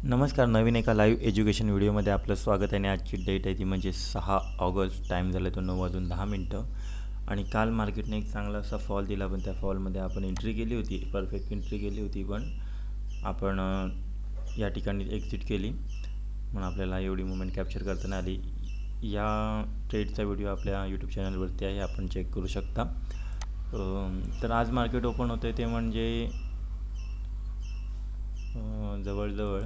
नमस्कार. नवीन एका live education व्हिडिओमध्ये आपलं स्वागत आहे. आणि आजची डेट आहे ती म्हणजे 6 ऑगस्ट. टाईम झाला तो 9:10. आणि काल मार्केटने एक चांगला असा फॉल दिला, पण त्या फॉलमध्ये आपण एंट्री केली होती, परफेक्ट एंट्री केली होती, पण आपण या ठिकाणी एक्झिट केली, म्हणून आपल्याला एवढी मुवमेंट कॅप्चर करता आली. या ट्रेडचा व्हिडिओ आपल्या यूट्यूब चॅनलवरती आहे, आपण चेक करू शकता. तर आज मार्केट ओपन होतं आहे ते म्हणजे जवळजवळ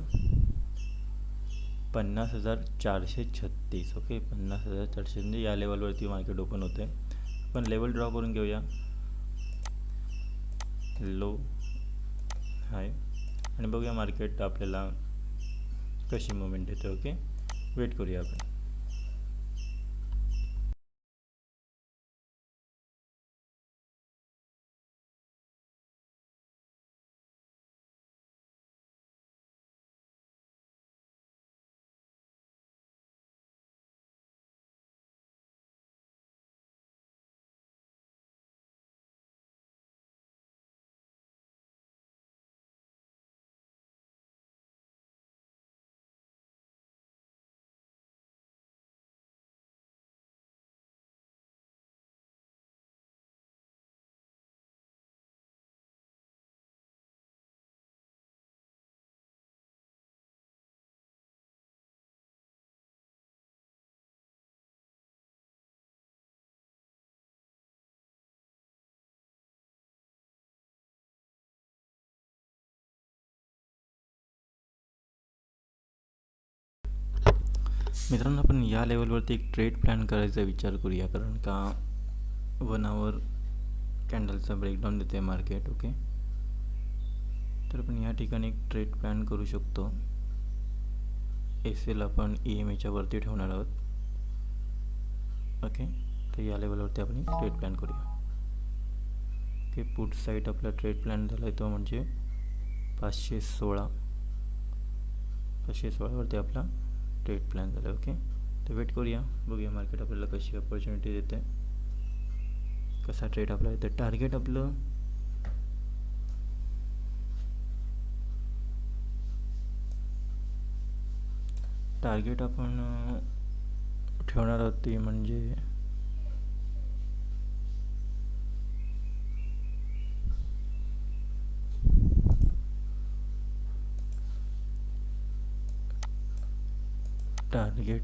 50,436. ओके, 50,400 म्हणजे या लेवलवरती मार्केट ओपन होतं आहे. आपण लेवल ड्रॉ करून घेऊया, लो हाय, आणि बघूया मार्केट आपल्याला कशी मुवमेंट येते. ओके, वेट करूया आपण. मित्रांनो, आपण या लेवलवरती एक ट्रेड प्लॅन करायचा विचार करूया, कारण का 1 आवर कॅन्डलचा ब्रेकडाऊन देते मार्केट. ओके, तर आपण या ठिकाणी एक ट्रेड प्लॅन करू शकतो. एल आपण EMAच्या वरती ठेवणार आहोत. ओके, तर या लेवलवरती आपण एक ट्रेड प्लॅन करूया. ओके, पुट साईड आपला ट्रेड प्लॅन झाला आहे तो म्हणजे 516वरती आपला ट्रेड प्लॅन झाला. ओके, तर वेट करूया, बघूया मार्केट आपल्याला कशी अपॉर्च्युनिटी देते, कसा ट्रेड आपला येतं. टार्गेट आपलं आपण ठेवणार आहोत ते म्हणजे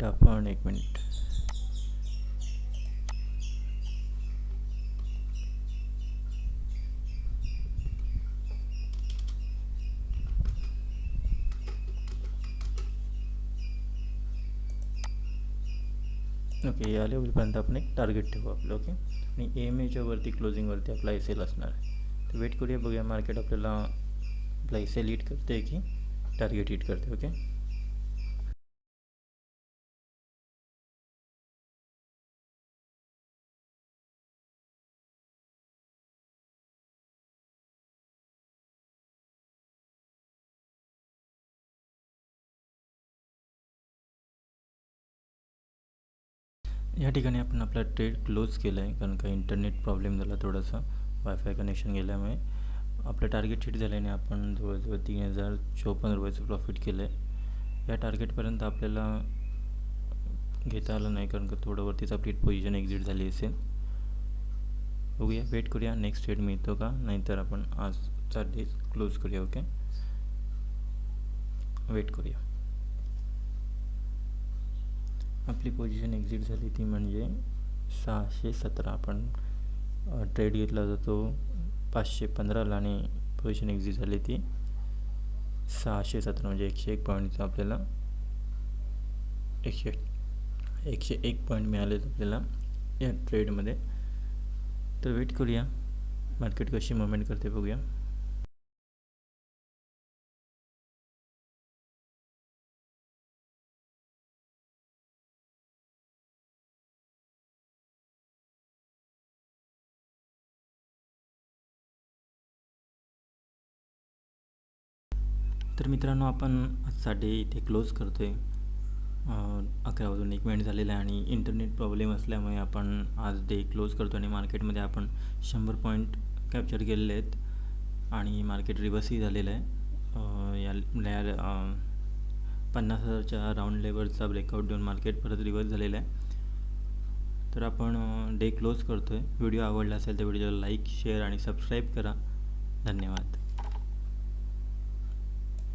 आपण 1 मिनिट. ओके, या लेवलपर्यंत आपण एक टार्गेट ठेवू आपलं. ओके, आणि EMAच्या वरती क्लोजिंगवरती आपला SL असणार आहे. तर वेट करूया, बघूया मार्केट आपल्याला आपला SL हिट करते की टार्गेट हिट करते. ओके, या ठिकाणी आपण आपला ट्रेड क्लोज केला आहे, कारण का इंटरनेट प्रॉब्लेम झाला थोडासा, वायफाय कनेक्शन गेल्यामुळे. आपलं टार्गेट हिट झाल्याने आपण जवळजवळ 3,054 रुपयाचं प्रॉफिट केलं आहे. या टार्गेटपर्यंत आपल्याला घेता आलं नाही, कारण का थोडं वरतीच आपली पोझिशन एक्झिट झाली असेल. बघूया, वेट करूया नेक्स्ट ट्रेड मिळतो का, नाहीतर आपण आजचा डे क्लोज करूया. ओके, वेट करूया. आपली पोझिशन एक्झिट झाली ती म्हणजे 617. आपण ट्रेड घेतला जातो 515ला आणि पोझिशन एक्झिट झाली ती 617, म्हणजे 101 पॉईंटचं आपल्याला 101 पॉईंट मिळाले आपल्याला या ट्रेडमध्ये. तर वेट करूया मार्केट कशी मुवमेंट करते, बघूया. तर मित्रांनो, आपण आजचा डे इथे क्लोज करतो आहे. 11 वाजून 1 मिनिट झालेला आहे आणि इंटरनेट प्रॉब्लेम असल्यामुळे आपण आज डे क्लोज करतो. आणि मार्केटमध्ये आपण 100 पॉईंट कॅप्चर केलेले आहेत आणि मार्केट रिव्हर्सही झालेलं आहे. 50,000च्या राऊंड लेवलचा ब्रेकआउट देऊन मार्केट परत रिव्हर्स झालेलं आहे. तर आपण डे क्लोज करतो आहे. व्हिडिओ आवडला असेल तर व्हिडिओला लाईक, शेअर आणि सबस्क्राईब करा. धन्यवाद.